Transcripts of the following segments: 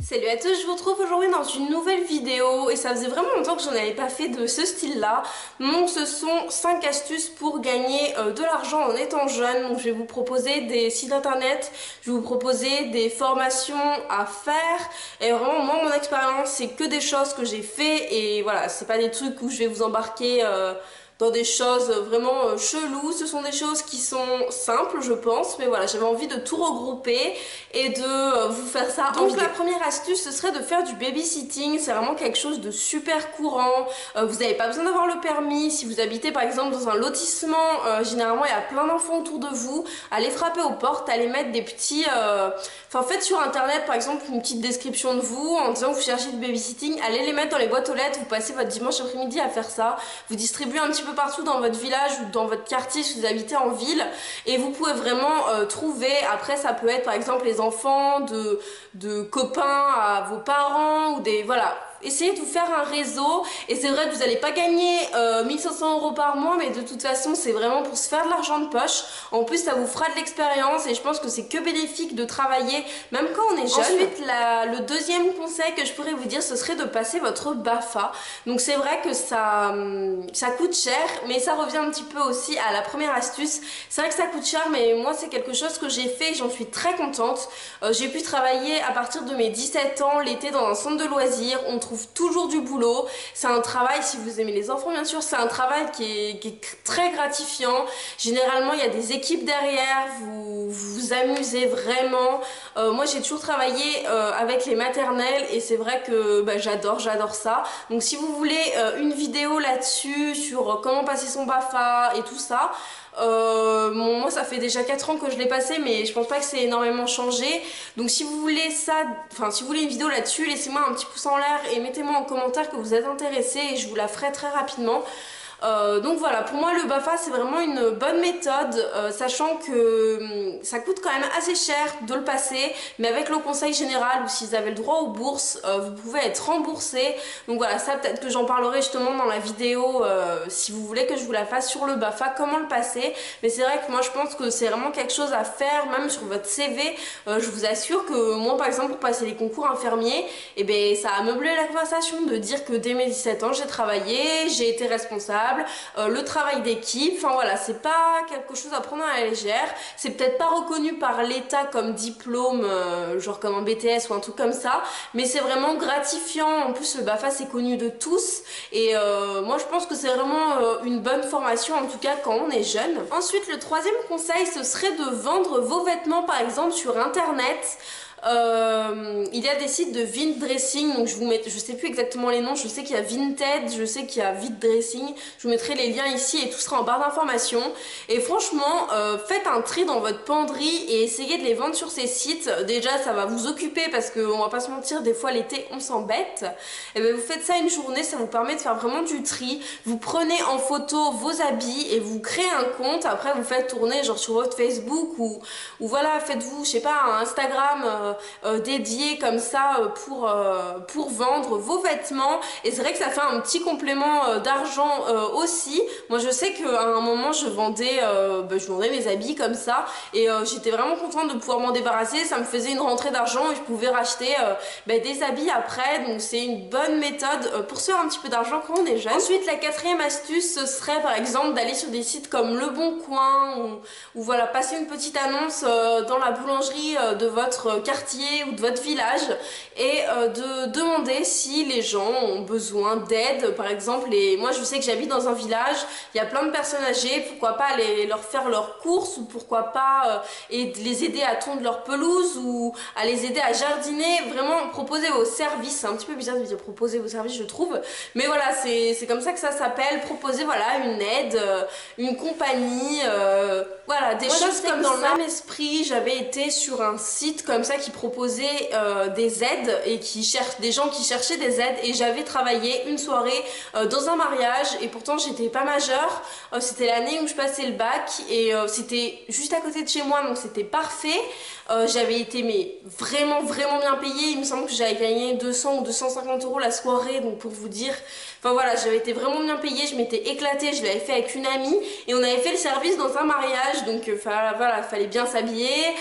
Salut à tous, je vous retrouve aujourd'hui dans une nouvelle vidéo et ça faisait vraiment longtemps que je n'avais pas fait de ce style-là. Donc ce sont 5 astuces pour gagner de l'argent en étant jeune. Donc je vais vous proposer des sites internet, je vais vous proposer des formations à faire et vraiment moi mon expérience c'est que des choses que j'ai fait et voilà, c'est pas des trucs où je vais vous embarquer dans des choses vraiment cheloues, ce sont des choses qui sont simples je pense, mais voilà j'avais envie de tout regrouper et de vous faire ça en vidéo. Donc la première astuce ce serait de faire du babysitting, c'est vraiment quelque chose de super courant, vous n'avez pas besoin d'avoir le permis, si vous habitez par exemple dans un lotissement, généralement il y a plein d'enfants autour de vous, allez frapper aux portes, allez mettre des petits... Enfin faites sur internet par exemple une petite description de vous en disant que vous cherchez du babysitting, allez les mettre dans les boîtes aux lettres, vous passez votre dimanche après-midi à faire ça, vous distribuez un petit peu partout dans votre village ou dans votre quartier si vous habitez en ville et vous pouvez vraiment trouver, après ça peut être par exemple les enfants de copains à vos parents ou des... voilà. Essayez de vous faire un réseau et c'est vrai que vous n'allez pas gagner 1500 € par mois mais de toute façon c'est vraiment pour se faire de l'argent de poche. En plus ça vous fera de l'expérience et je pense que c'est que bénéfique de travailler même quand on est jeune. Ensuite le deuxième conseil que je pourrais vous dire ce serait de passer votre BAFA. Donc c'est vrai que ça coûte cher mais ça revient un petit peu aussi à la première astuce. C'est vrai que ça coûte cher mais moi c'est quelque chose que j'ai fait et j'en suis très contente. J'ai pu travailler à partir de mes 17 ans l'été dans un centre de loisirs. On trouve toujours du boulot, c'est un travail, si vous aimez les enfants bien sûr, c'est un travail qui est très gratifiant. Généralement il y a des équipes derrière, vous vous amusez vraiment. Moi j'ai toujours travaillé avec les maternelles et c'est vrai que j'adore ça. Donc si vous voulez une vidéo là-dessus sur comment passer son BAFA et tout ça, bon, moi ça fait déjà 4 ans que je l'ai passé mais je pense pas que c'est énormément changé, donc si vous voulez ça, enfin si vous voulez une vidéo là-dessus, laissez-moi un petit pouce en l'air et mettez-moi en commentaire que vous êtes intéressé et je vous la ferai très rapidement. Donc voilà, pour moi le BAFA c'est vraiment une bonne méthode, sachant que ça coûte quand même assez cher de le passer, mais avec le conseil général ou si vous avez le droit aux bourses, vous pouvez être remboursé. Donc voilà, ça peut-être que j'en parlerai justement dans la vidéo si vous voulez que je vous la fasse sur le BAFA, comment le passer. Mais c'est vrai que moi je pense que c'est vraiment quelque chose à faire, même sur votre CV. Je vous assure que moi par exemple pour passer les concours infirmiers, et ben ça a meublé la conversation de dire que dès mes 17 ans j'ai travaillé, j'ai été responsable. Le travail d'équipe, enfin voilà, c'est pas quelque chose à prendre à la légère, c'est peut-être pas reconnu par l'État comme diplôme, genre comme un BTS ou un truc comme ça, mais c'est vraiment gratifiant. En plus le BAFA c'est connu de tous et moi je pense que c'est vraiment une bonne formation, en tout cas quand on est jeune. Ensuite le troisième conseil ce serait de vendre vos vêtements par exemple sur internet. Il y a des sites de Vint Dressing, donc je sais plus exactement les noms, je sais qu'il y a Vinted, je sais qu'il y a Vite Dressing, je vous mettrai les liens ici et tout sera en barre d'informations. Et franchement faites un tri dans votre penderie et essayez de les vendre sur ces sites. Déjà ça va vous occuper parce qu'on va pas se mentir, des fois l'été on s'embête. Et bien vous faites ça une journée, ça vous permet de faire vraiment du tri. Vous prenez en photo vos habits et vous créez un compte, après vous faites tourner genre sur votre Facebook ou voilà, faites-vous je sais pas un Instagram dédié comme ça pour vendre vos vêtements et c'est vrai que ça fait un petit complément d'argent aussi. Moi je sais qu'à un moment je vendais mes habits comme ça et j'étais vraiment contente de pouvoir m'en débarrasser, ça me faisait une rentrée d'argent et je pouvais racheter des habits après, donc c'est une bonne méthode pour se faire un petit peu d'argent quand on est jeune. Ensuite la quatrième astuce ce serait par exemple d'aller sur des sites comme Le Bon Coin ou voilà, passer une petite annonce dans la boulangerie de votre quartier ou de votre village et de demander si les gens ont besoin d'aide par exemple. Et moi je sais que j'habite dans un village, il y a plein de personnes âgées, pourquoi pas aller leur faire leurs courses ou pourquoi pas les aider à tondre leur pelouse ou à les aider à jardiner, vraiment proposer vos services. C'est un petit peu bizarre de dire proposer vos services je trouve, mais voilà c'est comme ça que ça s'appelle, proposer voilà une aide, une compagnie, voilà des choses comme dans le même esprit. J'avais été sur un site comme ça qui proposait des aides et des gens qui cherchaient des aides et j'avais travaillé une soirée dans un mariage et pourtant j'étais pas majeure, c'était l'année où je passais le bac et c'était juste à côté de chez moi donc c'était parfait. J'avais été mais vraiment bien payée, il me semble que j'avais gagné 200 ou 250 € la soirée, donc pour vous dire, enfin voilà, j'avais été vraiment bien payée, je m'étais éclatée, je l'avais fait avec une amie et on avait fait le service dans un mariage, donc donc voilà, fallait bien s'habiller,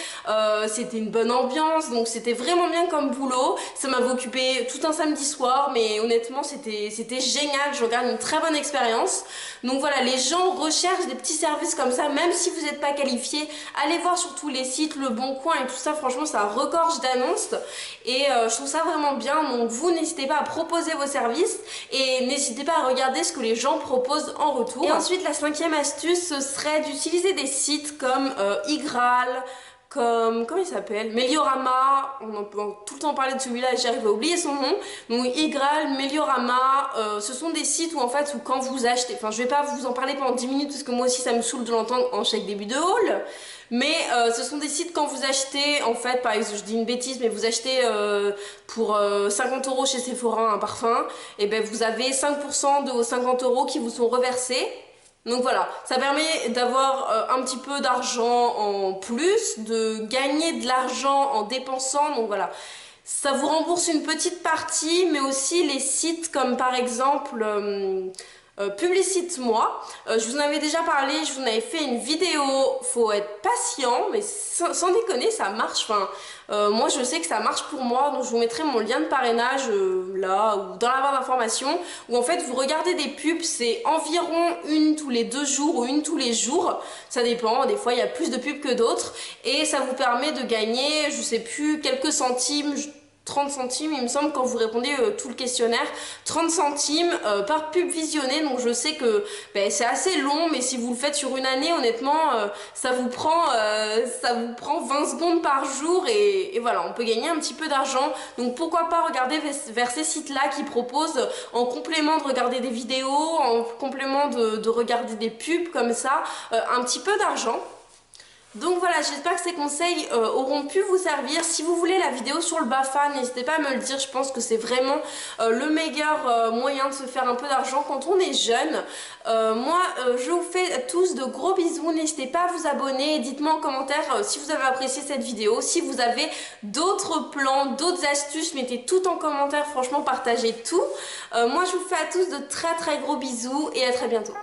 c'était une bonne ambiance, donc c'était vraiment bien comme boulot. Ça m'avait occupé tout un samedi soir, mais honnêtement c'était génial, je regarde une très bonne expérience. Donc voilà, les gens recherchent des petits services comme ça, même si vous n'êtes pas qualifié, allez voir sur tous les sites, Le Bon Coin et tout ça, franchement ça regorge d'annonces et je trouve ça vraiment bien. Donc vous n'hésitez pas à proposer vos services et n'hésitez pas à regarder ce que les gens proposent en retour. Et ensuite la cinquième astuce, ce serait d'utiliser des sites comme Igral, comme, comment il s'appelle, Meliorama, on entend tout le temps parler de celui-là et j'arrive à oublier son nom. Donc Igral, Meliorama, ce sont des sites où en fait, où quand vous achetez, enfin je vais pas vous en parler pendant 10 minutes parce que moi aussi ça me saoule de l'entendre en chaque début de haul, mais ce sont des sites quand vous achetez, en fait, par exemple, je dis une bêtise, mais vous achetez pour 50 € chez Sephora un parfum, et ben vous avez 5% de vos 50 € qui vous sont reversés. Donc voilà, ça permet d'avoir un petit peu d'argent en plus, de gagner de l'argent en dépensant, donc voilà. Ça vous rembourse une petite partie, mais aussi les sites comme par exemple Publicite-moi. Je vous en avais déjà parlé, je vous en avais fait une vidéo, faut être patient, mais sans déconner, ça marche. Enfin, moi je sais que ça marche pour moi, donc je vous mettrai mon lien de parrainage là ou dans la barre d'information, où en fait vous regardez des pubs, c'est environ une tous les 2 jours ou une tous les jours, ça dépend, des fois il y a plus de pubs que d'autres, et ça vous permet de gagner, je sais plus, quelques centimes, 30 centimes il me semble quand vous répondez tout le questionnaire, 30 centimes par pub visionnée. Donc je sais que c'est assez long, mais si vous le faites sur une année, honnêtement ça vous prend 20 secondes par jour et voilà, on peut gagner un petit peu d'argent. Donc pourquoi pas regarder vers ces sites là qui proposent, en complément de regarder des vidéos, en complément de regarder des pubs comme ça, un petit peu d'argent. Donc voilà, j'espère que ces conseils auront pu vous servir. Si vous voulez la vidéo sur le BAFA, n'hésitez pas à me le dire. Je pense que c'est vraiment le meilleur moyen de se faire un peu d'argent quand on est jeune. Moi, je vous fais tous de gros bisous. N'hésitez pas à vous abonner. Dites-moi en commentaire si vous avez apprécié cette vidéo. Si vous avez d'autres plans, d'autres astuces, mettez tout en commentaire. Franchement, partagez tout. Moi, je vous fais à tous de très très gros bisous et à très bientôt.